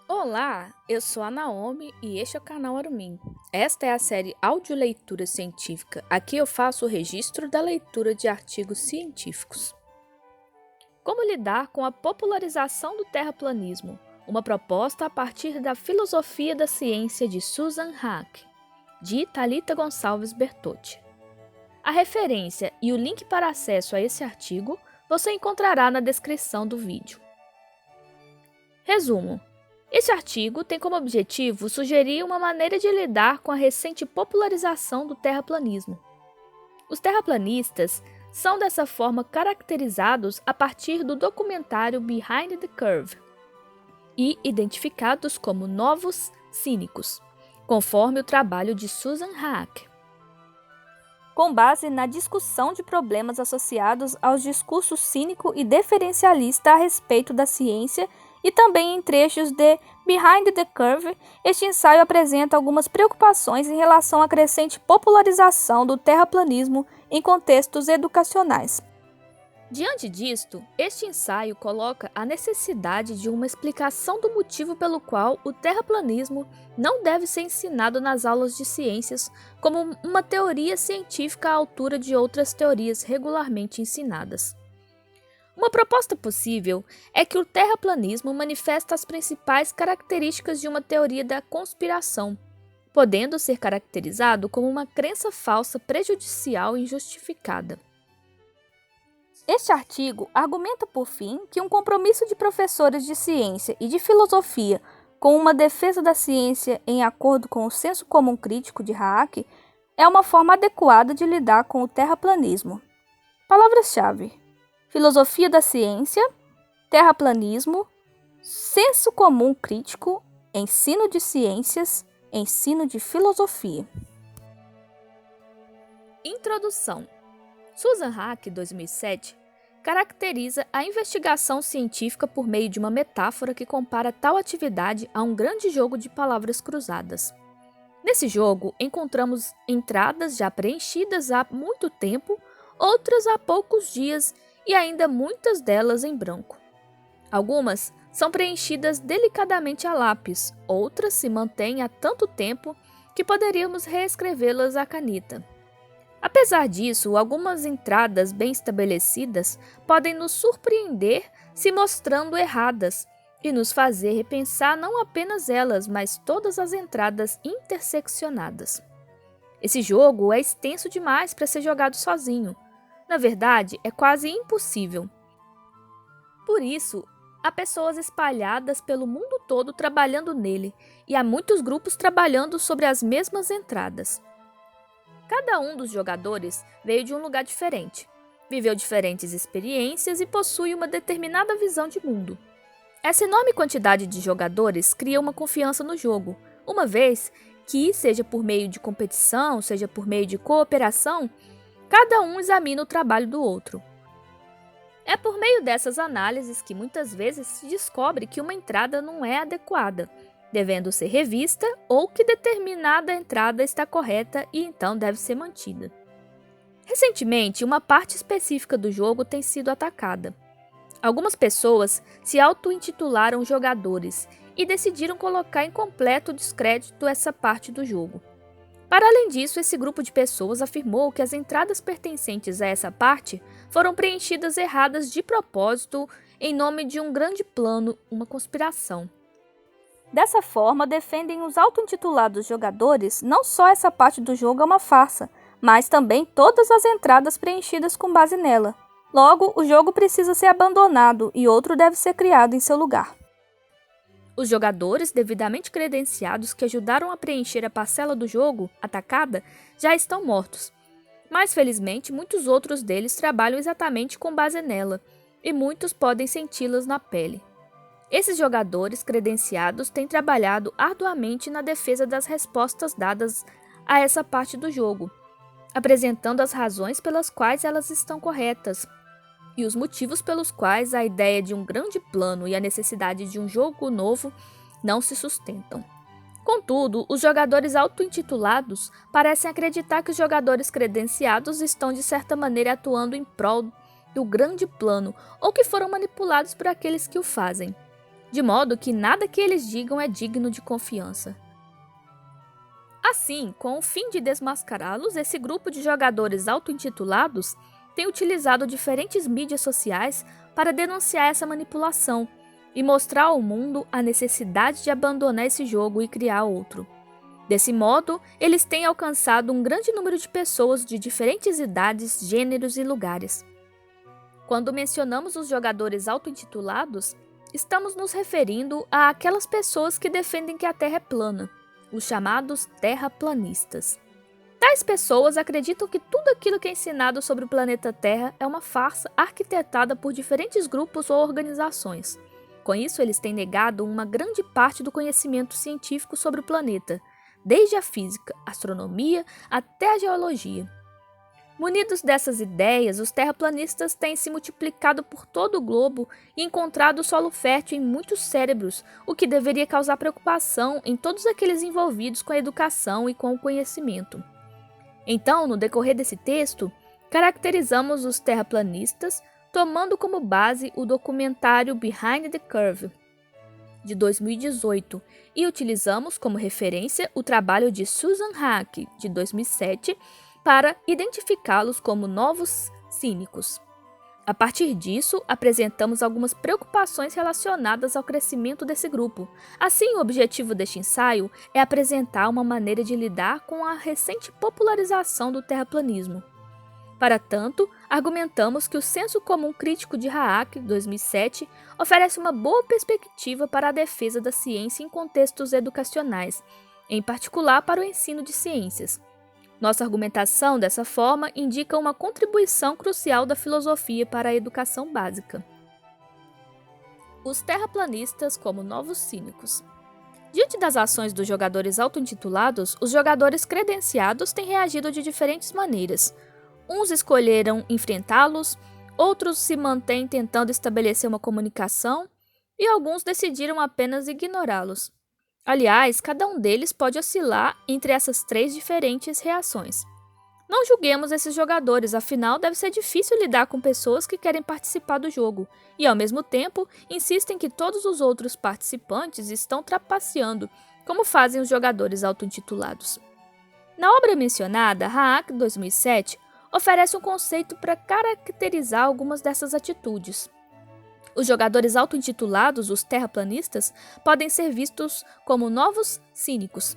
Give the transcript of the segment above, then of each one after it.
Olá, eu sou a Naomi e este é o canal Arumin. Esta é a série Audioleitura Científica. Aqui eu faço o registro da leitura de artigos científicos. Como lidar com a popularização do terraplanismo? Uma proposta a partir da filosofia da ciência de Susan Haack, de Thalita Gonçalves Bertotti. A referência e o link para acesso a esse artigo você encontrará na descrição do vídeo. Resumo. Este artigo tem como objetivo sugerir uma maneira de lidar com a recente popularização do terraplanismo. Os terraplanistas são dessa forma caracterizados a partir do documentário Behind the Curve e identificados como novos cínicos, conforme o trabalho de Susan Haack. Com base na discussão de problemas associados aos discursos cínico e deferencialista a respeito da ciência e também em trechos de Behind the Curve, este ensaio apresenta algumas preocupações em relação à crescente popularização do terraplanismo em contextos educacionais. Diante disto, este ensaio coloca a necessidade de uma explicação do motivo pelo qual o terraplanismo não deve ser ensinado nas aulas de ciências como uma teoria científica à altura de outras teorias regularmente ensinadas. Uma proposta possível é que o terraplanismo manifesta as principais características de uma teoria da conspiração, podendo ser caracterizado como uma crença falsa prejudicial e injustificada. Este artigo argumenta, por fim, que um compromisso de professores de ciência e de filosofia com uma defesa da ciência em acordo com o senso comum crítico de Haack é uma forma adequada de lidar com o terraplanismo. Palavras-chave: filosofia da ciência, terraplanismo, senso comum crítico, ensino de ciências, ensino de filosofia. Introdução. Susan Haack, 2007, caracteriza a investigação científica por meio de uma metáfora que compara tal atividade a um grande jogo de palavras cruzadas. Nesse jogo, encontramos entradas já preenchidas há muito tempo, outras há poucos dias e ainda muitas delas em branco. Algumas são preenchidas delicadamente a lápis, outras se mantêm há tanto tempo que poderíamos reescrevê-las à caneta. Apesar disso, algumas entradas bem estabelecidas podem nos surpreender se mostrando erradas e nos fazer repensar não apenas elas, mas todas as entradas interseccionadas. Esse jogo é extenso demais para ser jogado sozinho. Na verdade, é quase impossível. Por isso, há pessoas espalhadas pelo mundo todo trabalhando nele, e há muitos grupos trabalhando sobre as mesmas entradas. Cada um dos jogadores veio de um lugar diferente, viveu diferentes experiências e possui uma determinada visão de mundo. Essa enorme quantidade de jogadores cria uma confiança no jogo, uma vez que, seja por meio de competição, seja por meio de cooperação, cada um examina o trabalho do outro. É por meio dessas análises que muitas vezes se descobre que uma entrada não é adequada, devendo ser revista, ou que determinada entrada está correta e então deve ser mantida. Recentemente, uma parte específica do jogo tem sido atacada. Algumas pessoas se auto-intitularam jogadores e decidiram colocar em completo descrédito essa parte do jogo. Para além disso, esse grupo de pessoas afirmou que as entradas pertencentes a essa parte foram preenchidas erradas de propósito em nome de um grande plano, uma conspiração. Dessa forma, defendem os auto-intitulados jogadores não só essa parte do jogo é uma farsa, mas também todas as entradas preenchidas com base nela. Logo, o jogo precisa ser abandonado e outro deve ser criado em seu lugar. Os jogadores devidamente credenciados que ajudaram a preencher a parcela do jogo atacada já estão mortos. Mas, felizmente, muitos outros deles trabalham exatamente com base nela, e muitos podem senti-las na pele. Esses jogadores credenciados têm trabalhado arduamente na defesa das respostas dadas a essa parte do jogo, apresentando as razões pelas quais elas estão corretas e os motivos pelos quais a ideia de um grande plano e a necessidade de um jogo novo não se sustentam. Contudo, os jogadores auto-intitulados parecem acreditar que os jogadores credenciados estão de certa maneira atuando em prol do grande plano ou que foram manipulados por aqueles que o fazem. de modo que nada que eles digam é digno de confiança. Assim, com o fim de desmascará-los, esse grupo de jogadores auto-intitulados tem utilizado diferentes mídias sociais para denunciar essa manipulação e mostrar ao mundo a necessidade de abandonar esse jogo e criar outro. Desse modo, eles têm alcançado um grande número de pessoas de diferentes idades, gêneros e lugares. Quando mencionamos os jogadores auto-intitulados, estamos nos referindo a aquelas pessoas que defendem que a Terra é plana, os chamados terraplanistas. Tais pessoas acreditam que tudo aquilo que é ensinado sobre o planeta Terra é uma farsa arquitetada por diferentes grupos ou organizações. Com isso, eles têm negado uma grande parte do conhecimento científico sobre o planeta, desde a física, astronomia até a geologia. Munidos dessas ideias, os terraplanistas têm se multiplicado por todo o globo e encontrado solo fértil em muitos cérebros, o que deveria causar preocupação em todos aqueles envolvidos com a educação e com o conhecimento. Então, no decorrer desse texto, caracterizamos os terraplanistas tomando como base o documentário Behind the Curve, de 2018, e utilizamos como referência o trabalho de Susan Haack, de 2007, para identificá-los como novos cínicos. A partir disso, apresentamos algumas preocupações relacionadas ao crescimento desse grupo. Assim, o objetivo deste ensaio é apresentar uma maneira de lidar com a recente popularização do terraplanismo. Para tanto, argumentamos que o senso comum crítico de Haack, 2007, oferece uma boa perspectiva para a defesa da ciência em contextos educacionais, em particular para o ensino de ciências. Nossa argumentação, dessa forma, indica uma contribuição crucial da filosofia para a educação básica. Os terraplanistas como novos cínicos. Diante das ações dos jogadores auto-intitulados, os jogadores credenciados têm reagido de diferentes maneiras. Uns escolheram enfrentá-los, outros se mantêm tentando estabelecer uma comunicação e alguns decidiram apenas ignorá-los. Aliás, cada um deles pode oscilar entre essas três diferentes reações. Não julguemos esses jogadores, afinal deve ser difícil lidar com pessoas que querem participar do jogo e, ao mesmo tempo, insistem que todos os outros participantes estão trapaceando, como fazem os jogadores auto-intitulados. Na obra mencionada, Haack, 2007, oferece um conceito para caracterizar algumas dessas atitudes. Os jogadores auto-intitulados, os terraplanistas, podem ser vistos como novos cínicos,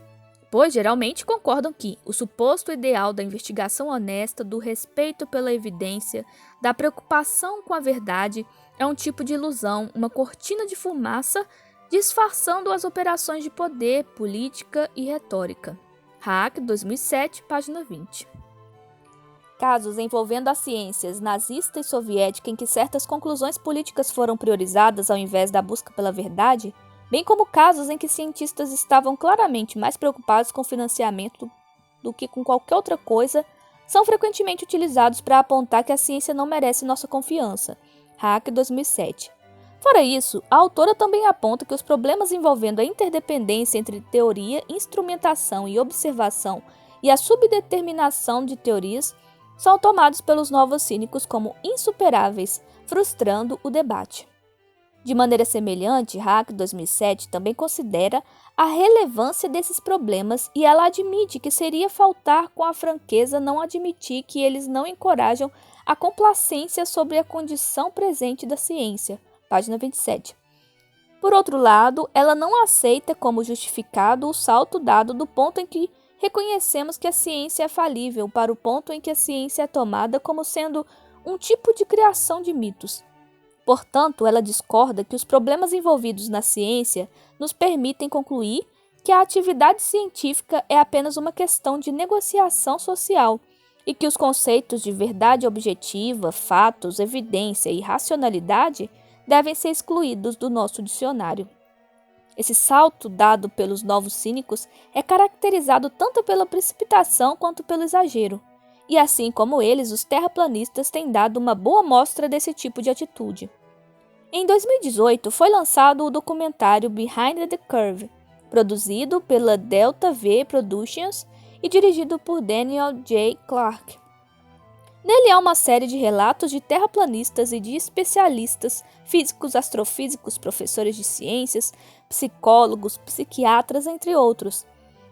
pois geralmente concordam que o suposto ideal da investigação honesta, do respeito pela evidência, da preocupação com a verdade é um tipo de ilusão, uma cortina de fumaça disfarçando as operações de poder, política e retórica. Haack, 2007, página 20. Casos envolvendo as ciências nazista e soviética em que certas conclusões políticas foram priorizadas ao invés da busca pela verdade, bem como casos em que cientistas estavam claramente mais preocupados com financiamento do que com qualquer outra coisa, são frequentemente utilizados para apontar que a ciência não merece nossa confiança. Haack, 2007. Fora isso, a autora também aponta que os problemas envolvendo a interdependência entre teoria, instrumentação e observação e a subdeterminação de teorias são tomados pelos novos cínicos como insuperáveis, frustrando o debate. De maneira semelhante, Haack, 2007, também considera a relevância desses problemas e ela admite que seria faltar com a franqueza não admitir que eles não encorajam a complacência sobre a condição presente da ciência. Página 27. Por outro lado, ela não aceita como justificado o salto dado do ponto em que reconhecemos que a ciência é falível para o ponto em que a ciência é tomada como sendo um tipo de criação de mitos. Portanto, ela discorda que os problemas envolvidos na ciência nos permitem concluir que a atividade científica é apenas uma questão de negociação social e que os conceitos de verdade objetiva, fatos, evidência e racionalidade devem ser excluídos do nosso dicionário. Esse salto dado pelos novos cínicos é caracterizado tanto pela precipitação quanto pelo exagero. E assim como eles, os terraplanistas têm dado uma boa mostra desse tipo de atitude. Em 2018, foi lançado o documentário Behind the Curve, produzido pela Delta V Productions e dirigido por Daniel J. Clark. Nele há uma série de relatos de terraplanistas e de especialistas, físicos, astrofísicos, professores de ciências, psicólogos, psiquiatras, entre outros.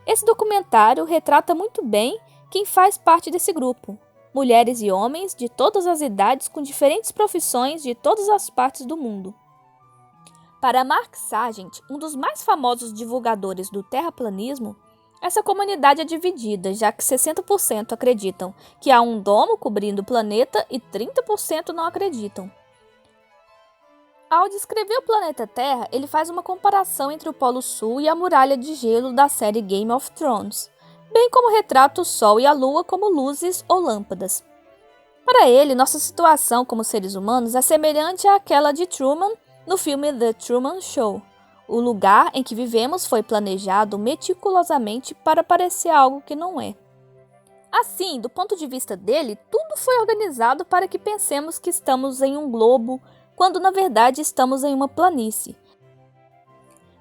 Esse documentário retrata muito bem quem faz parte desse grupo. Mulheres e homens de todas as idades com diferentes profissões de todas as partes do mundo. Para Mark Sargent, um dos mais famosos divulgadores do terraplanismo, essa comunidade é dividida, já que 60% acreditam que há um domo cobrindo o planeta e 30% não acreditam. Ao descrever o planeta Terra, ele faz uma comparação entre o Polo Sul e a muralha de gelo da série Game of Thrones, bem como retrata o Sol e a Lua como luzes ou lâmpadas. Para ele, nossa situação como seres humanos é semelhante àquela de Truman no filme The Truman Show. O lugar em que vivemos foi planejado meticulosamente para parecer algo que não é. Assim, do ponto de vista dele, tudo foi organizado para que pensemos que estamos em um globo, quando na verdade estamos em uma planície.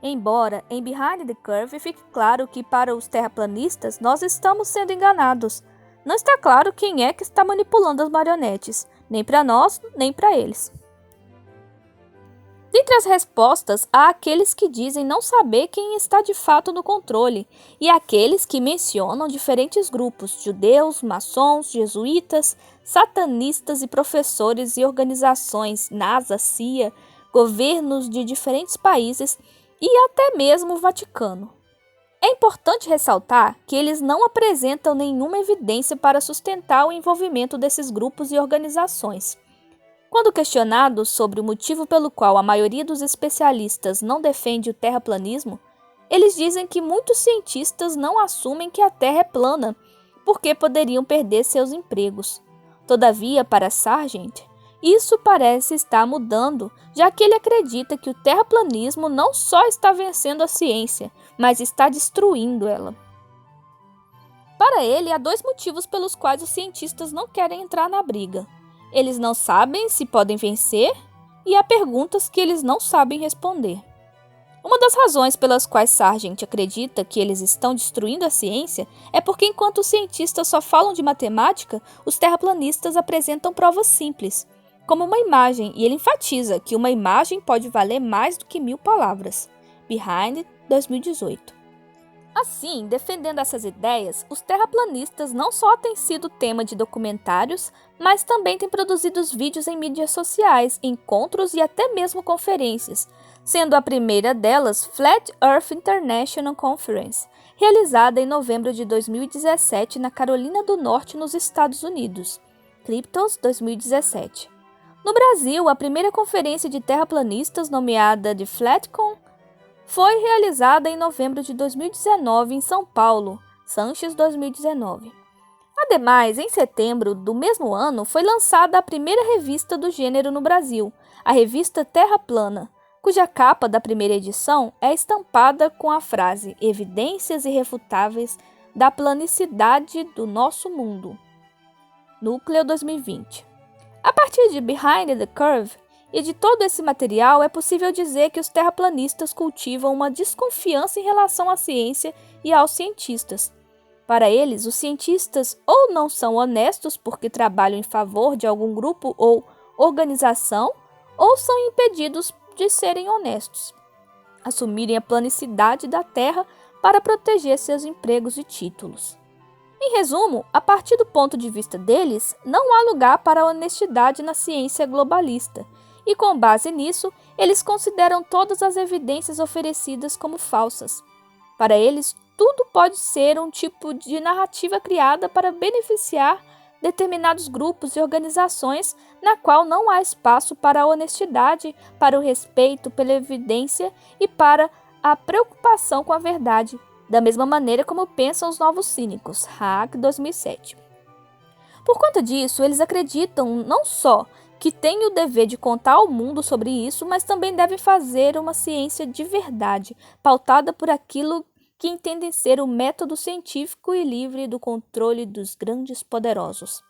Embora em Behind the Curve fique claro que para os terraplanistas nós estamos sendo enganados, não está claro quem é que está manipulando as marionetes, nem para nós, nem para eles. Dentre as respostas, há aqueles que dizem não saber quem está de fato no controle, e aqueles que mencionam diferentes grupos, judeus, maçons, jesuítas, satanistas e professores e organizações, NASA, CIA, governos de diferentes países e até mesmo o Vaticano. É importante ressaltar que eles não apresentam nenhuma evidência para sustentar o envolvimento desses grupos e organizações. Quando questionados sobre o motivo pelo qual a maioria dos especialistas não defende o terraplanismo, eles dizem que muitos cientistas não assumem que a Terra é plana, porque poderiam perder seus empregos. Todavia, para Sargent, isso parece estar mudando, já que ele acredita que o terraplanismo não só está vencendo a ciência, mas está destruindo ela. Para ele, há dois motivos pelos quais os cientistas não querem entrar na briga. Eles não sabem se podem vencer e há perguntas que eles não sabem responder. Uma das razões pelas quais Sargent acredita que eles estão destruindo a ciência é porque enquanto os cientistas só falam de matemática, os terraplanistas apresentam provas simples, como uma imagem, e ele enfatiza que uma imagem pode valer mais do que 1000 palavras. Behind 2018. Assim, defendendo essas ideias, os terraplanistas não só têm sido tema de documentários, mas também têm produzido vídeos em mídias sociais, encontros e até mesmo conferências, sendo a primeira delas Flat Earth International Conference, realizada em novembro de 2017 na Carolina do Norte, nos Estados Unidos. Cryptos 2017. No Brasil, a primeira conferência de terraplanistas, nomeada de FlatCon, foi realizada em novembro de 2019 em São Paulo, Sanches 2019. Ademais, em setembro do mesmo ano, foi lançada a primeira revista do gênero no Brasil, a revista Terra Plana, cuja capa da primeira edição é estampada com a frase "Evidências irrefutáveis da planicidade do nosso mundo". Núcleo 2020. A partir de Behind the Curve e de todo esse material, é possível dizer que os terraplanistas cultivam uma desconfiança em relação à ciência e aos cientistas. Para eles, os cientistas ou não são honestos porque trabalham em favor de algum grupo ou organização, ou são impedidos de serem honestos, assumirem a planicidade da Terra para proteger seus empregos e títulos. Em resumo, a partir do ponto de vista deles, não há lugar para a honestidade na ciência globalista, e com base nisso, eles consideram todas as evidências oferecidas como falsas. Para eles, tudo pode ser um tipo de narrativa criada para beneficiar determinados grupos e organizações, na qual não há espaço para a honestidade, para o respeito pela evidência e para a preocupação com a verdade, da mesma maneira como pensam os novos cínicos, Hack 2007. Por conta disso, eles acreditam não só que têm o dever de contar ao mundo sobre isso, mas também devem fazer uma ciência de verdade, pautada por aquilo que entendem ser o método científico e livre do controle dos grandes poderosos.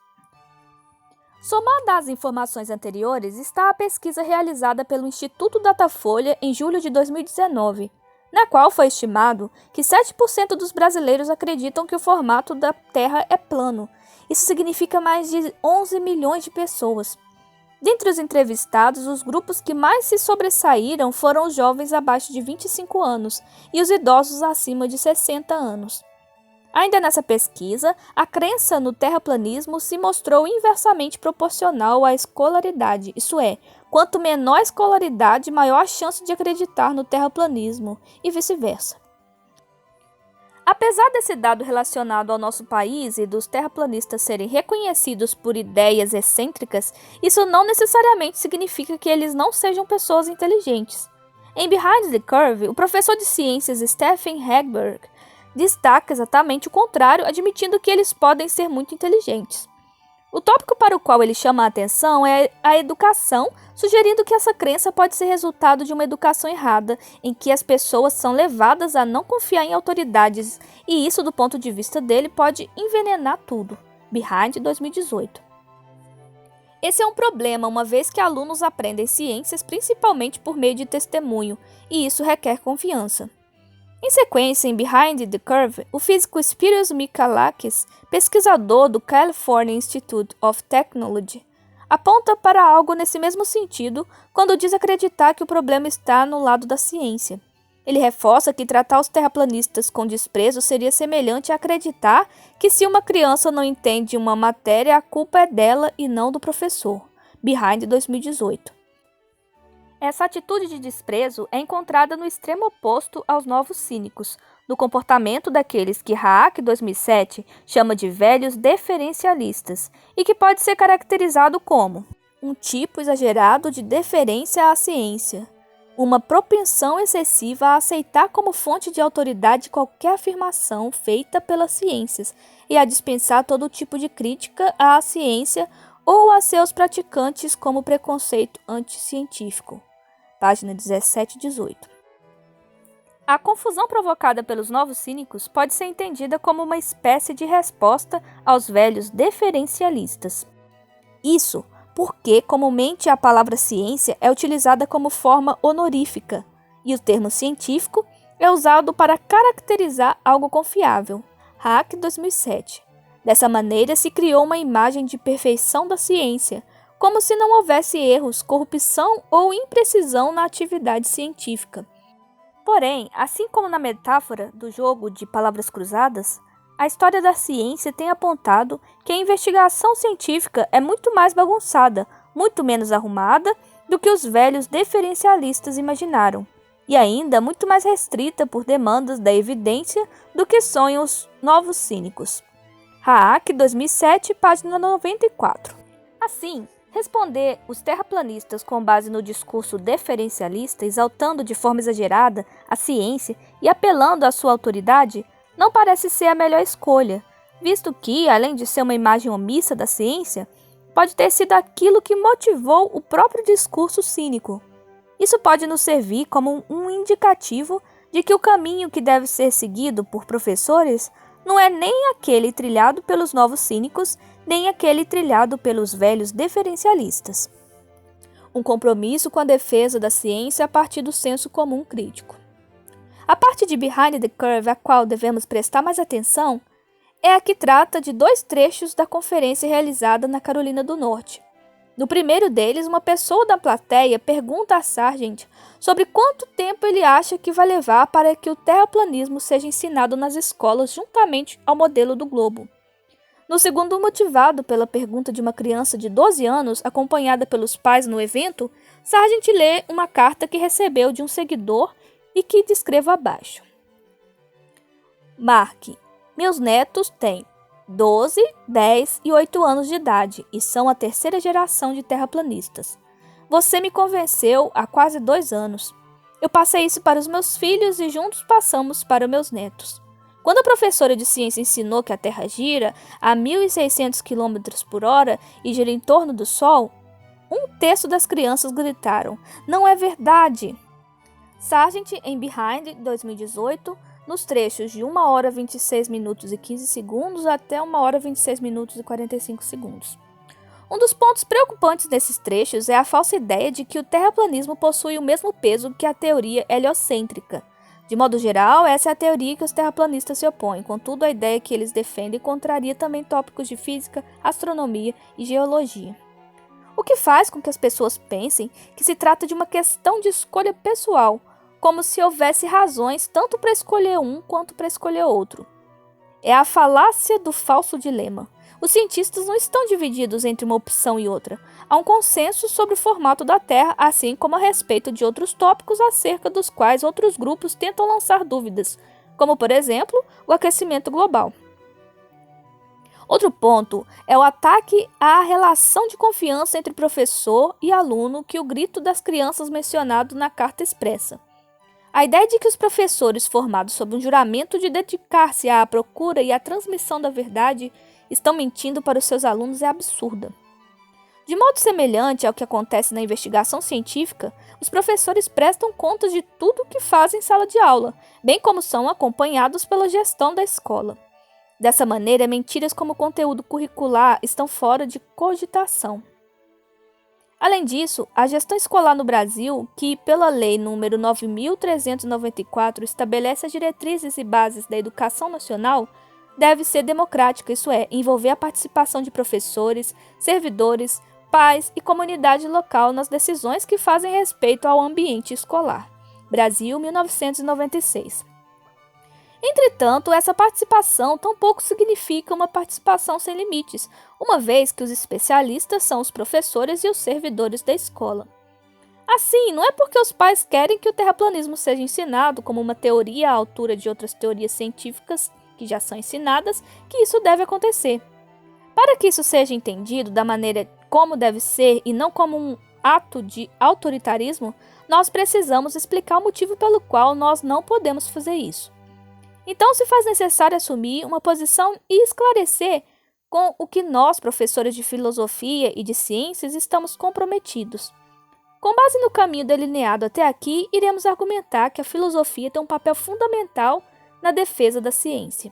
Somada às informações anteriores está a pesquisa realizada pelo Instituto Datafolha em julho de 2019, na qual foi estimado que 7% dos brasileiros acreditam que o formato da Terra é plano, Isso significa mais de 11 milhões de pessoas. Dentre os entrevistados, os grupos que mais se sobressaíram foram os jovens abaixo de 25 anos e os idosos acima de 60 anos. Ainda nessa pesquisa, a crença no terraplanismo se mostrou inversamente proporcional à escolaridade, isso é, quanto menor a escolaridade, maior a chance de acreditar no terraplanismo, e vice-versa. Apesar desse dado relacionado ao nosso país e dos terraplanistas serem reconhecidos por ideias excêntricas, isso não necessariamente significa que eles não sejam pessoas inteligentes. Em Behind the Curve, o professor de ciências Stephen Hagberg destaca exatamente o contrário, admitindo que eles podem ser muito inteligentes. O tópico para o qual ele chama a atenção é a educação, sugerindo que essa crença pode ser resultado de uma educação errada, em que as pessoas são levadas a não confiar em autoridades, e isso, do ponto de vista dele, pode envenenar tudo. Behind 2018. Esse é um problema, uma vez que alunos aprendem ciências principalmente por meio de testemunho, e isso requer confiança. Em sequência, em Behind the Curve, o físico Spyros Michalakis, pesquisador do California Institute of Technology, aponta para algo nesse mesmo sentido quando diz acreditar que o problema está no lado da ciência. Ele reforça que tratar os terraplanistas com desprezo seria semelhante a acreditar que se uma criança não entende uma matéria, a culpa é dela e não do professor. Behind 2018. Essa atitude de desprezo é encontrada no extremo oposto aos novos cínicos, no comportamento daqueles que Haak 2007 chama de velhos deferencialistas e que pode ser caracterizado como um tipo exagerado de deferência à ciência, uma propensão excessiva a aceitar como fonte de autoridade qualquer afirmação feita pelas ciências e a dispensar todo tipo de crítica à ciência ou a seus praticantes como preconceito anticientífico. Página 17 e 18. A confusão provocada pelos novos cínicos pode ser entendida como uma espécie de resposta aos velhos deferencialistas. Isso porque, comumente, a palavra ciência é utilizada como forma honorífica, e o termo científico é usado para caracterizar algo confiável. Haak 2007. Dessa maneira, se criou uma imagem de perfeição da ciência, como se não houvesse erros, corrupção ou imprecisão na atividade científica. Porém, assim como na metáfora do jogo de palavras cruzadas, a história da ciência tem apontado que a investigação científica é muito mais bagunçada, muito menos arrumada do que os velhos deferencialistas imaginaram, e ainda muito mais restrita por demandas da evidência do que sonham os novos cínicos. Haak 2007, página 94. Assim, responder os terraplanistas com base no discurso deferencialista, exaltando de forma exagerada a ciência e apelando à sua autoridade, não parece ser a melhor escolha, visto que, além de ser uma imagem omissa da ciência, pode ter sido aquilo que motivou o próprio discurso cínico. Isso pode nos servir como um indicativo de que o caminho que deve ser seguido por professores não é nem aquele trilhado pelos novos cínicos, nem aquele trilhado pelos velhos deferencialistas. Um compromisso com a defesa da ciência a partir do senso comum crítico. A parte de Behind the Curve a qual devemos prestar mais atenção é a que trata de dois trechos da conferência realizada na Carolina do Norte. No primeiro deles, uma pessoa da plateia pergunta a Sargent sobre quanto tempo ele acha que vai levar para que o terraplanismo seja ensinado nas escolas juntamente ao modelo do globo. No segundo, motivado pela pergunta de uma criança de 12 anos, acompanhada pelos pais no evento, Sargent lê uma carta que recebeu de um seguidor e que descrevo abaixo. Mark, meus netos têm 12, 10 e 8 anos de idade e são a terceira geração de terraplanistas. Você me convenceu há quase 2 anos. Eu passei isso para os meus filhos e juntos passamos para meus netos. Quando a professora de ciência ensinou que a Terra gira a 1.600 km por hora e gira em torno do Sol, 1/3 das crianças gritaram, não é verdade! Sargent em Behind 2018, nos trechos de 1 hora 26 minutos e 15 segundos até 1 hora 26 minutos e 45 segundos. Um dos pontos preocupantes desses trechos é a falsa ideia de que o terraplanismo possui o mesmo peso que a teoria heliocêntrica, De modo geral, essa é a teoria que os terraplanistas se opõem, contudo a ideia que eles defendem contraria também tópicos de física, astronomia e geologia. O que faz com que as pessoas pensem que se trata de uma questão de escolha pessoal, como se houvesse razões tanto para escolher um quanto para escolher outro. É a falácia do falso dilema. Os cientistas não estão divididos entre uma opção e outra. Há um consenso sobre o formato da Terra, assim como a respeito de outros tópicos acerca dos quais outros grupos tentam lançar dúvidas, como, por exemplo, o aquecimento global. Outro ponto é o ataque à relação de confiança entre professor e aluno que o grito das crianças mencionado na carta expressa. A ideia de que os professores formados sob um juramento de dedicar-se à procura e à transmissão da verdade estão mentindo para os seus alunos é absurda. De modo semelhante ao que acontece na investigação científica, os professores prestam contas de tudo o que fazem em sala de aula, bem como são acompanhados pela gestão da escola. Dessa maneira, mentiras como conteúdo curricular estão fora de cogitação. Além disso, a gestão escolar no Brasil, que pela Lei nº 9.394 estabelece as diretrizes e bases da educação nacional, deve ser democrática, isso é, envolver a participação de professores, servidores, pais e comunidade local nas decisões que fazem respeito ao ambiente escolar. Brasil, 1996. Entretanto, essa participação tampouco significa uma participação sem limites, uma vez que os especialistas são os professores e os servidores da escola. Assim, não é porque os pais querem que o terraplanismo seja ensinado como uma teoria à altura de outras teorias científicas que já são ensinadas que isso deve acontecer. Para que isso seja entendido da maneira como deve ser e não como um ato de autoritarismo, nós precisamos explicar o motivo pelo qual nós não podemos fazer isso. Então, se faz necessário assumir uma posição e esclarecer com o que nós, professores de filosofia e de ciências, estamos comprometidos. Com base no caminho delineado até aqui, iremos argumentar que a filosofia tem um papel fundamental na defesa da ciência.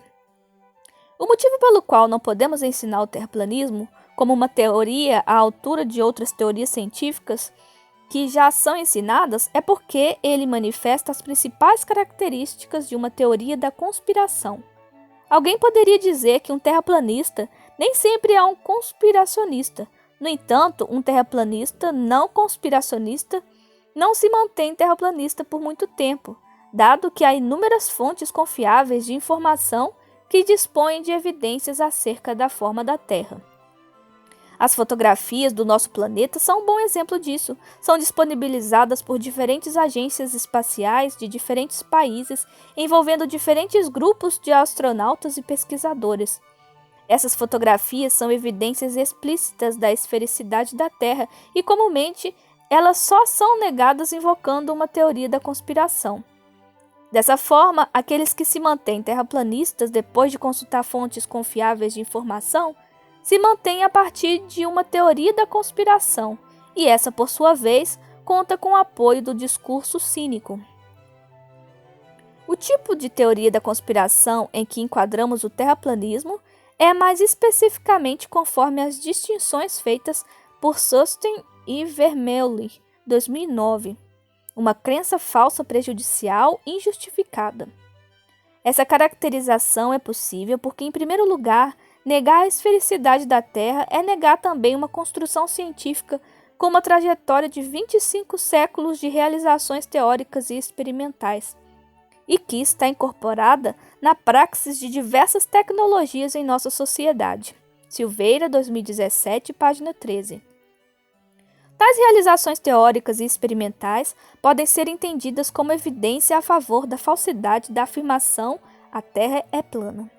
O motivo pelo qual não podemos ensinar o terraplanismo como uma teoria à altura de outras teorias científicas que já são ensinadas é porque ele manifesta as principais características de uma teoria da conspiração. Alguém poderia dizer que um terraplanista nem sempre é um conspiracionista. No entanto, um terraplanista não conspiracionista não se mantém terraplanista por muito tempo, dado que há inúmeras fontes confiáveis de informação que dispõem de evidências acerca da forma da Terra. As fotografias do nosso planeta são um bom exemplo disso. São disponibilizadas por diferentes agências espaciais de diferentes países, envolvendo diferentes grupos de astronautas e pesquisadores. Essas fotografias são evidências explícitas da esfericidade da Terra e, comumente, elas só são negadas invocando uma teoria da conspiração. Dessa forma, aqueles que se mantêm terraplanistas depois de consultar fontes confiáveis de informação se mantém a partir de uma teoria da conspiração, e essa, por sua vez, conta com o apoio do discurso cínico. O tipo de teoria da conspiração em que enquadramos o terraplanismo é mais especificamente conforme as distinções feitas por Susten e Vermeulen, 2009, uma crença falsa prejudicial injustificada. Essa caracterização é possível porque, em primeiro lugar, negar a esfericidade da Terra é negar também uma construção científica com uma trajetória de 25 séculos de realizações teóricas e experimentais, e que está incorporada na praxis de diversas tecnologias em nossa sociedade. Silveira, 2017, página 13. Tais realizações teóricas e experimentais podem ser entendidas como evidência a favor da falsidade da afirmação "a Terra é plana".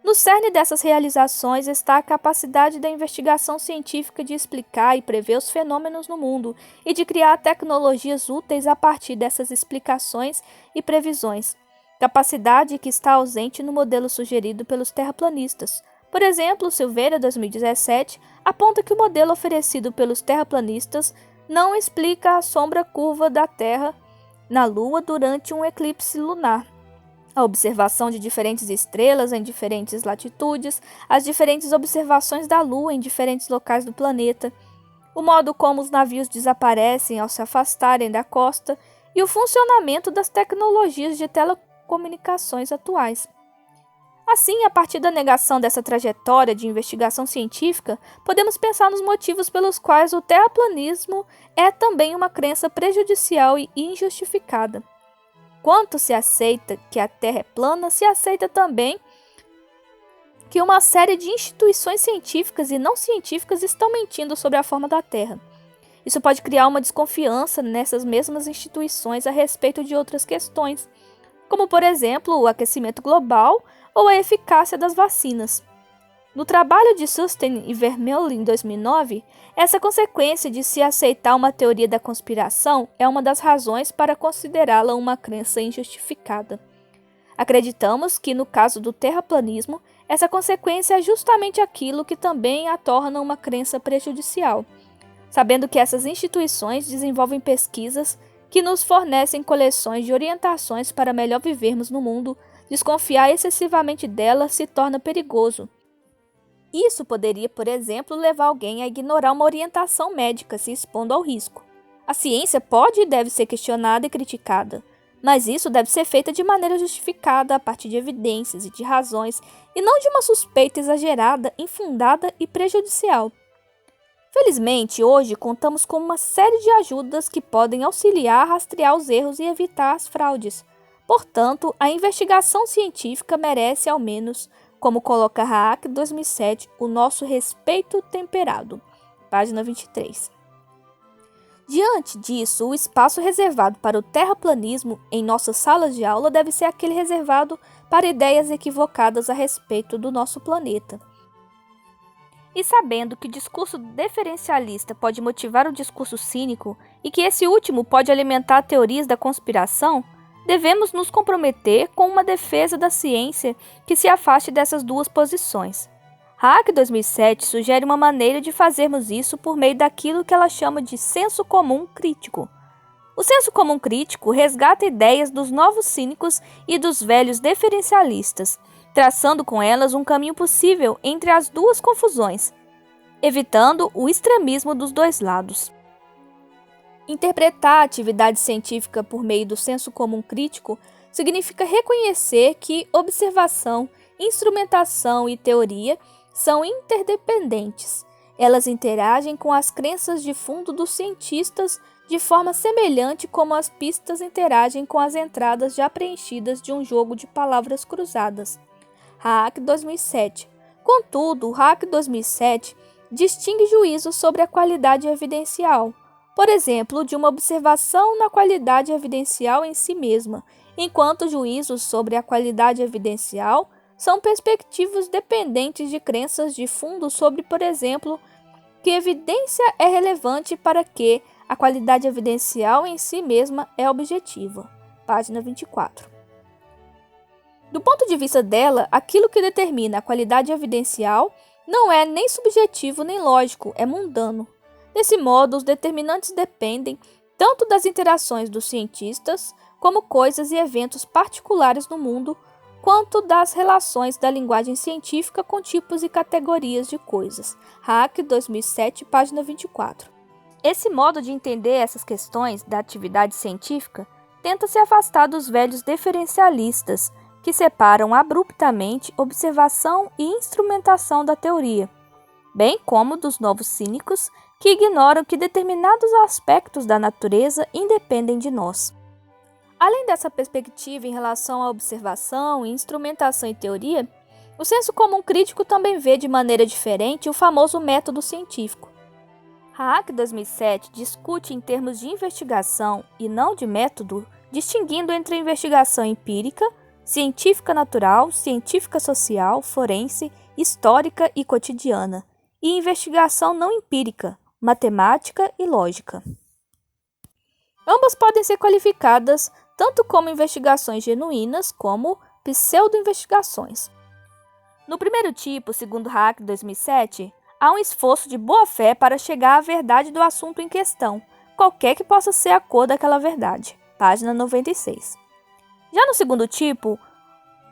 No cerne dessas realizações está a capacidade da investigação científica de explicar e prever os fenômenos no mundo e de criar tecnologias úteis a partir dessas explicações e previsões, capacidade que está ausente no modelo sugerido pelos terraplanistas. Por exemplo, Silveira, 2017, aponta que o modelo oferecido pelos terraplanistas não explica a sombra curva da Terra na Lua durante um eclipse lunar. A observação de diferentes estrelas em diferentes latitudes, as diferentes observações da Lua em diferentes locais do planeta, o modo como os navios desaparecem ao se afastarem da costa e o funcionamento das tecnologias de telecomunicações atuais. Assim, a partir da negação dessa trajetória de investigação científica, podemos pensar nos motivos pelos quais o terraplanismo é também uma crença prejudicial e injustificada. Quanto se aceita que a Terra é plana, se aceita também que uma série de instituições científicas e não científicas estão mentindo sobre a forma da Terra. Isso pode criar uma desconfiança nessas mesmas instituições a respeito de outras questões, como, por exemplo, o aquecimento global ou a eficácia das vacinas. No trabalho de Susten e Vermeulen em 2009, essa consequência de se aceitar uma teoria da conspiração é uma das razões para considerá-la uma crença injustificada. Acreditamos que, no caso do terraplanismo, essa consequência é justamente aquilo que também a torna uma crença prejudicial, sabendo que essas instituições desenvolvem pesquisas que nos fornecem coleções de orientações para melhor vivermos no mundo. Desconfiar excessivamente delas se torna perigoso. Isso poderia, por exemplo, levar alguém a ignorar uma orientação médica, se expondo ao risco. A ciência pode e deve ser questionada e criticada, mas isso deve ser feito de maneira justificada, a partir de evidências e de razões, e não de uma suspeita exagerada, infundada e prejudicial. Felizmente, hoje contamos com uma série de ajudas que podem auxiliar a rastrear os erros e evitar as fraudes. Portanto, a investigação científica merece, ao menos, como coloca Haak 2007, o nosso respeito temperado. Página 23. Diante disso, o espaço reservado para o terraplanismo em nossas salas de aula deve ser aquele reservado para ideias equivocadas a respeito do nosso planeta. E sabendo que o discurso deferencialista pode motivar o discurso cínico e que esse último pode alimentar teorias da conspiração, devemos nos comprometer com uma defesa da ciência que se afaste dessas duas posições. Haak 2007 sugere uma maneira de fazermos isso por meio daquilo que ela chama de senso comum crítico. O senso comum crítico resgata ideias dos novos cínicos e dos velhos deferencialistas, traçando com elas um caminho possível entre as duas confusões, evitando o extremismo dos dois lados. Interpretar a atividade científica por meio do senso comum crítico significa reconhecer que observação, instrumentação e teoria são interdependentes. Elas interagem com as crenças de fundo dos cientistas de forma semelhante como as pistas interagem com as entradas já preenchidas de um jogo de palavras cruzadas. Haak 2007. Contudo, Haak 2007 distingue juízos sobre a qualidade evidencial, por exemplo, de uma observação na qualidade evidencial em si mesma, enquanto juízos sobre a qualidade evidencial são perspectivas dependentes de crenças de fundo sobre, por exemplo, que evidência é relevante para que a qualidade evidencial em si mesma é objetiva. Página 24. Do ponto de vista dela, aquilo que determina a qualidade evidencial não é nem subjetivo nem lógico, é mundano. Desse modo, os determinantes dependem tanto das interações dos cientistas, como coisas e eventos particulares no mundo, quanto das relações da linguagem científica com tipos e categorias de coisas. Haak 2007, página 24. Esse modo de entender essas questões da atividade científica tenta se afastar dos velhos deferencialistas, que separam abruptamente observação e instrumentação da teoria, bem como dos novos cínicos, que ignoram que determinados aspectos da natureza independem de nós. Além dessa perspectiva em relação à observação, instrumentação e teoria, o senso comum crítico também vê de maneira diferente o famoso método científico. Haak 2007 discute em termos de investigação e não de método, distinguindo entre a investigação empírica, científica natural, científica social, forense, histórica e cotidiana, e investigação não empírica, matemática e lógica. Ambas podem ser qualificadas tanto como investigações genuínas como pseudo-investigações. No primeiro tipo, segundo Haak 2007, há um esforço de boa-fé para chegar à verdade do assunto em questão, qualquer que possa ser a cor daquela verdade. Página 96. Já no segundo tipo,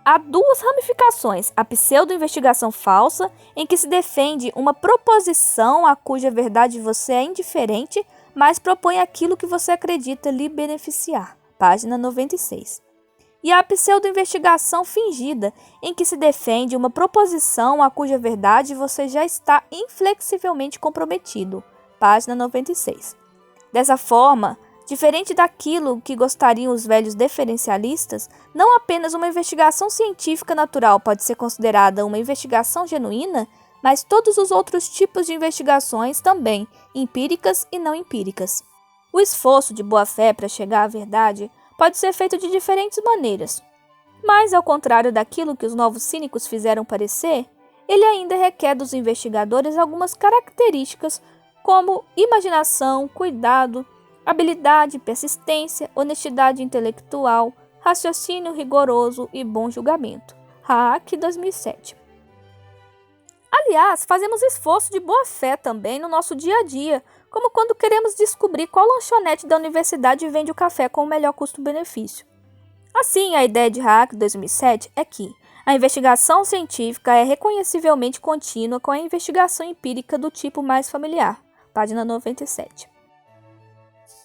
há duas ramificações: a pseudo-investigação falsa, em que se defende uma proposição a cuja verdade você é indiferente, mas propõe aquilo que você acredita lhe beneficiar. Página 96. E a pseudo-investigação fingida, em que se defende uma proposição a cuja verdade você já está inflexivelmente comprometido. Página 96. Dessa forma, diferente daquilo que gostariam os velhos deferencialistas, não apenas uma investigação científica natural pode ser considerada uma investigação genuína, mas todos os outros tipos de investigações também, empíricas e não empíricas. O esforço de boa-fé para chegar à verdade pode ser feito de diferentes maneiras, mas, ao contrário daquilo que os novos cínicos fizeram parecer, ele ainda requer dos investigadores algumas características como imaginação, cuidado, habilidade, persistência, honestidade intelectual, raciocínio rigoroso e bom julgamento. Hack 2007. Aliás, fazemos esforço de boa-fé também no nosso dia a dia, como quando queremos descobrir qual lanchonete da universidade vende o café com o melhor custo-benefício. Assim, a ideia de Hack 2007 é que a investigação científica é reconhecivelmente contínua com a investigação empírica do tipo mais familiar. Página 97.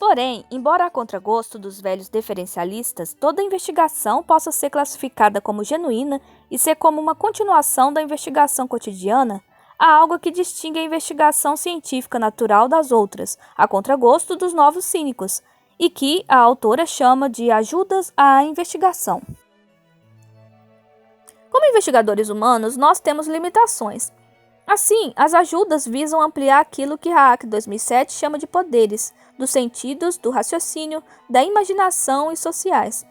Porém, embora a contragosto dos velhos deferencialistas, toda investigação possa ser classificada como genuína e ser como uma continuação da investigação cotidiana, há algo que distingue a investigação científica natural das outras, a contragosto dos novos cínicos, e que a autora chama de ajudas à investigação. Como investigadores humanos, nós temos limitações. Assim, as ajudas visam ampliar aquilo que Hack 2007 chama de poderes, dos sentidos, do raciocínio, da imaginação e sociais.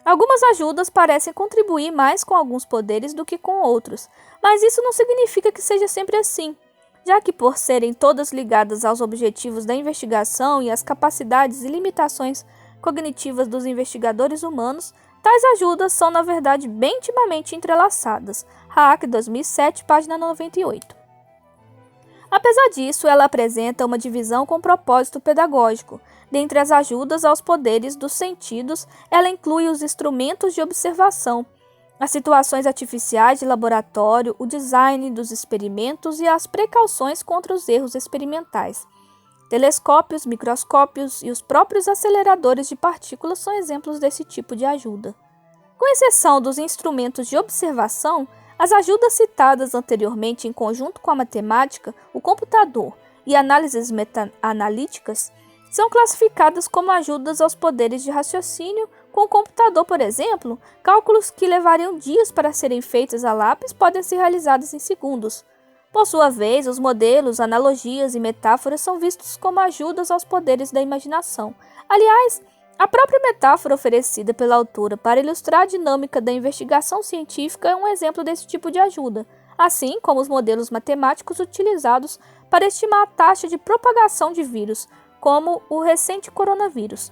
Algumas ajudas parecem contribuir mais com alguns poderes do que com outros, mas isso não significa que seja sempre assim, já que por serem todas ligadas aos objetivos da investigação e às capacidades e limitações cognitivas dos investigadores humanos, tais ajudas são na verdade bem intimamente entrelaçadas. Hack 2007, página 98. Apesar disso, ela apresenta uma divisão com propósito pedagógico. Dentre as ajudas aos poderes dos sentidos, ela inclui os instrumentos de observação, as situações artificiais de laboratório, o design dos experimentos e as precauções contra os erros experimentais. Telescópios, microscópios e os próprios aceleradores de partículas são exemplos desse tipo de ajuda. Com exceção dos instrumentos de observação, as ajudas citadas anteriormente em conjunto com a matemática, o computador e análises meta-analíticas são classificadas como ajudas aos poderes de raciocínio. Com o computador, por exemplo, cálculos que levariam dias para serem feitos a lápis podem ser realizados em segundos. Por sua vez, os modelos, analogias e metáforas são vistos como ajudas aos poderes da imaginação. Aliás, a própria metáfora oferecida pela autora para ilustrar a dinâmica da investigação científica é um exemplo desse tipo de ajuda, assim como os modelos matemáticos utilizados para estimar a taxa de propagação de vírus, como o recente coronavírus.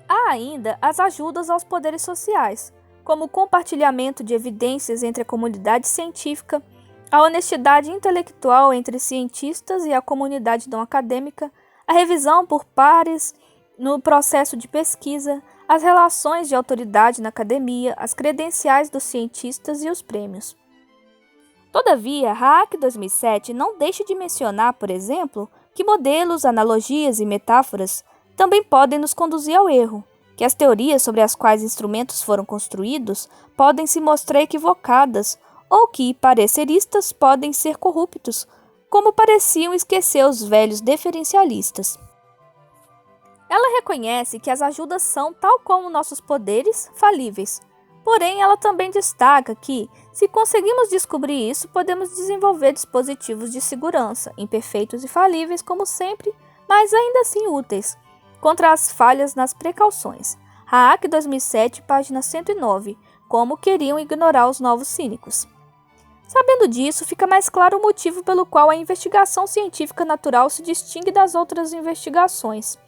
Há ainda as ajudas aos poderes sociais, como o compartilhamento de evidências entre a comunidade científica, a honestidade intelectual entre cientistas e a comunidade não acadêmica, a revisão por pares no processo de pesquisa, as relações de autoridade na academia, as credenciais dos cientistas e os prêmios. Todavia, Hack 2007 não deixa de mencionar, por exemplo, que modelos, analogias e metáforas também podem nos conduzir ao erro, que as teorias sobre as quais instrumentos foram construídos podem se mostrar equivocadas ou que pareceristas podem ser corruptos, como pareciam esquecer os velhos deferencialistas. Ela reconhece que as ajudas são, tal como nossos poderes, falíveis. Porém, ela também destaca que, se conseguimos descobrir isso, podemos desenvolver dispositivos de segurança, imperfeitos e falíveis como sempre, mas ainda assim úteis, contra as falhas nas precauções. Hack 2007, página 109, como queriam ignorar os novos cínicos. Sabendo disso, fica mais claro o motivo pelo qual a investigação científica natural se distingue das outras investigações.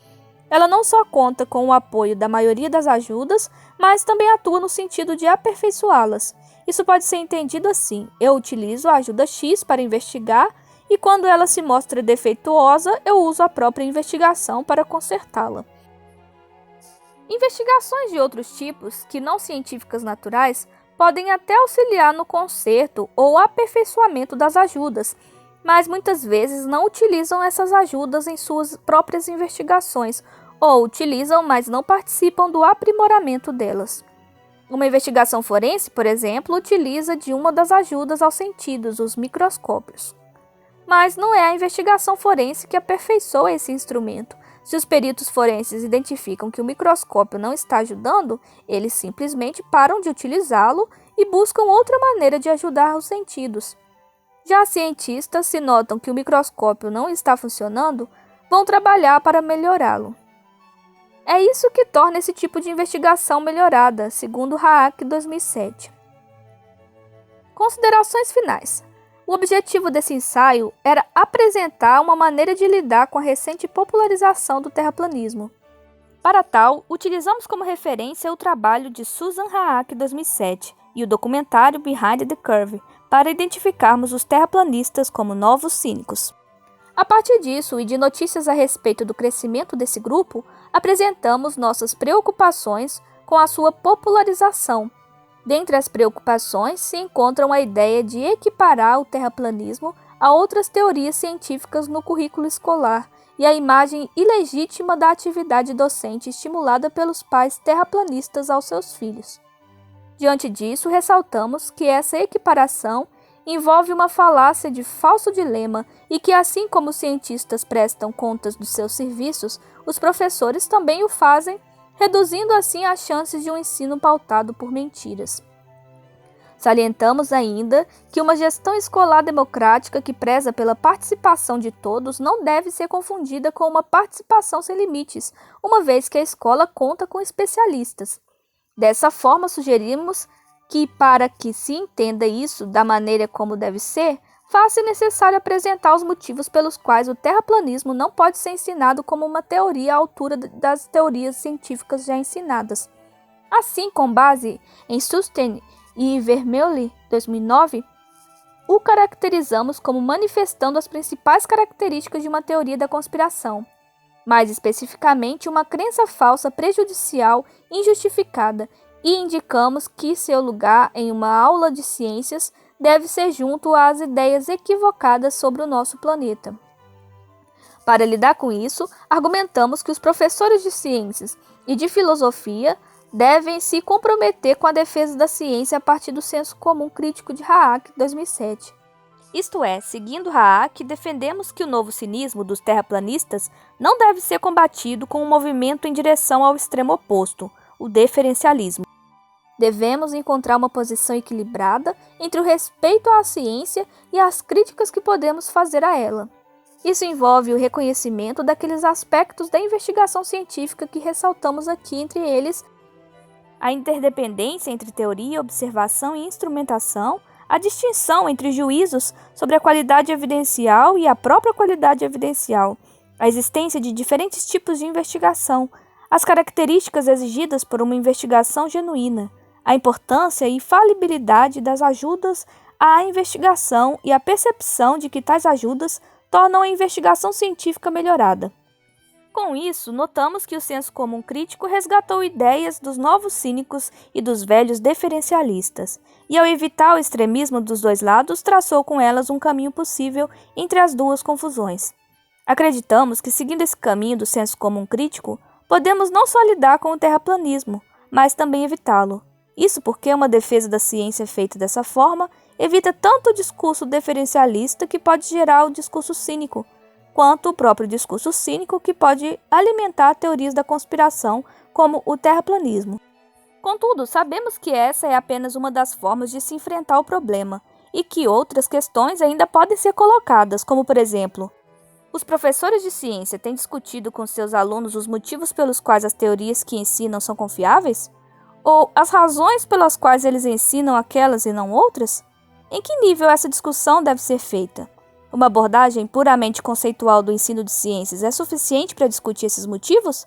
Ela não só conta com o apoio da maioria das ajudas, mas também atua no sentido de aperfeiçoá-las. Isso pode ser entendido assim: eu utilizo a ajuda X para investigar e quando ela se mostra defeituosa, eu uso a própria investigação para consertá-la. Investigações de outros tipos, que não científicas naturais, podem até auxiliar no conserto ou aperfeiçoamento das ajudas, mas muitas vezes não utilizam essas ajudas em suas próprias investigações, ou utilizam, mas não participam do aprimoramento delas. Uma investigação forense, por exemplo, utiliza de uma das ajudas aos sentidos, os microscópios. Mas não é a investigação forense que aperfeiçoa esse instrumento. Se os peritos forenses identificam que o microscópio não está ajudando, eles simplesmente param de utilizá-lo e buscam outra maneira de ajudar os sentidos. Já cientistas, se notam que o microscópio não está funcionando, vão trabalhar para melhorá-lo. É isso que torna esse tipo de investigação melhorada, segundo Haak 2007. Considerações finais. O objetivo desse ensaio era apresentar uma maneira de lidar com a recente popularização do terraplanismo. Para tal, utilizamos como referência o trabalho de Susan Haak 2007 e o documentário Behind the Curve para identificarmos os terraplanistas como novos cínicos. A partir disso e de notícias a respeito do crescimento desse grupo, apresentamos nossas preocupações com a sua popularização. Dentre as preocupações se encontram a ideia de equiparar o terraplanismo a outras teorias científicas no currículo escolar e a imagem ilegítima da atividade docente estimulada pelos pais terraplanistas aos seus filhos. Diante disso, ressaltamos que essa equiparação envolve uma falácia de falso dilema e que, assim como os cientistas prestam contas dos seus serviços, os professores também o fazem, reduzindo assim as chances de um ensino pautado por mentiras. Salientamos ainda que uma gestão escolar democrática que preza pela participação de todos não deve ser confundida com uma participação sem limites, uma vez que a escola conta com especialistas. Dessa forma, sugerimos que, para que se entenda isso da maneira como deve ser, faz-se necessário apresentar os motivos pelos quais o terraplanismo não pode ser ensinado como uma teoria à altura das teorias científicas já ensinadas. Assim, com base em Susten e Vermeulen, 2009, o caracterizamos como manifestando as principais características de uma teoria da conspiração, mais especificamente uma crença falsa prejudicial injustificada, e indicamos que seu lugar em uma aula de ciências deve ser junto às ideias equivocadas sobre o nosso planeta. Para lidar com isso, argumentamos que os professores de ciências e de filosofia devem se comprometer com a defesa da ciência a partir do senso comum crítico de Haak, 2007. Isto é, seguindo Haak, defendemos que o novo cinismo dos terraplanistas não deve ser combatido com um movimento em direção ao extremo oposto, o deferencialismo. Devemos encontrar uma posição equilibrada entre o respeito à ciência e as críticas que podemos fazer a ela. Isso envolve o reconhecimento daqueles aspectos da investigação científica que ressaltamos aqui, entre eles a interdependência entre teoria, observação e instrumentação, a distinção entre juízos sobre a qualidade evidencial e a própria qualidade evidencial, a existência de diferentes tipos de investigação, as características exigidas por uma investigação genuína, a importância e falibilidade das ajudas à investigação e a percepção de que tais ajudas tornam a investigação científica melhorada. Com isso, notamos que o senso comum crítico resgatou ideias dos novos cínicos e dos velhos deferencialistas, e ao evitar o extremismo dos dois lados, traçou com elas um caminho possível entre as duas confusões. Acreditamos que, seguindo esse caminho do senso comum crítico, podemos não só lidar com o terraplanismo, mas também evitá-lo. Isso porque uma defesa da ciência feita dessa forma evita tanto o discurso deferencialista que pode gerar o discurso cínico, quanto o próprio discurso cínico que pode alimentar teorias da conspiração, como o terraplanismo. Contudo, sabemos que essa é apenas uma das formas de se enfrentar o problema, e que outras questões ainda podem ser colocadas, como por exemplo, os professores de ciência têm discutido com seus alunos os motivos pelos quais as teorias que ensinam são confiáveis? Ou as razões pelas quais eles ensinam aquelas e não outras? Em que nível essa discussão deve ser feita? Uma abordagem puramente conceitual do ensino de ciências é suficiente para discutir esses motivos?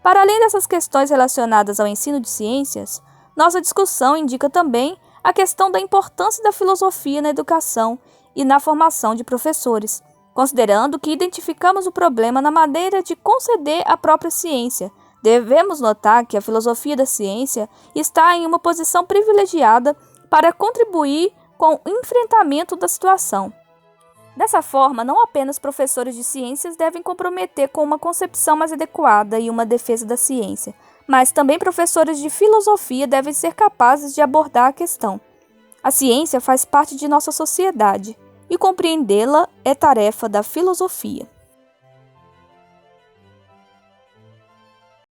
Para além dessas questões relacionadas ao ensino de ciências, nossa discussão indica também a questão da importância da filosofia na educação e na formação de professores, considerando que identificamos o problema na maneira de conceder a própria ciência. Devemos notar que a filosofia da ciência está em uma posição privilegiada para contribuir com o enfrentamento da situação. Dessa forma, não apenas professores de ciências devem comprometer com uma concepção mais adequada e uma defesa da ciência, mas também professores de filosofia devem ser capazes de abordar a questão. A ciência faz parte de nossa sociedade, e compreendê-la é tarefa da filosofia.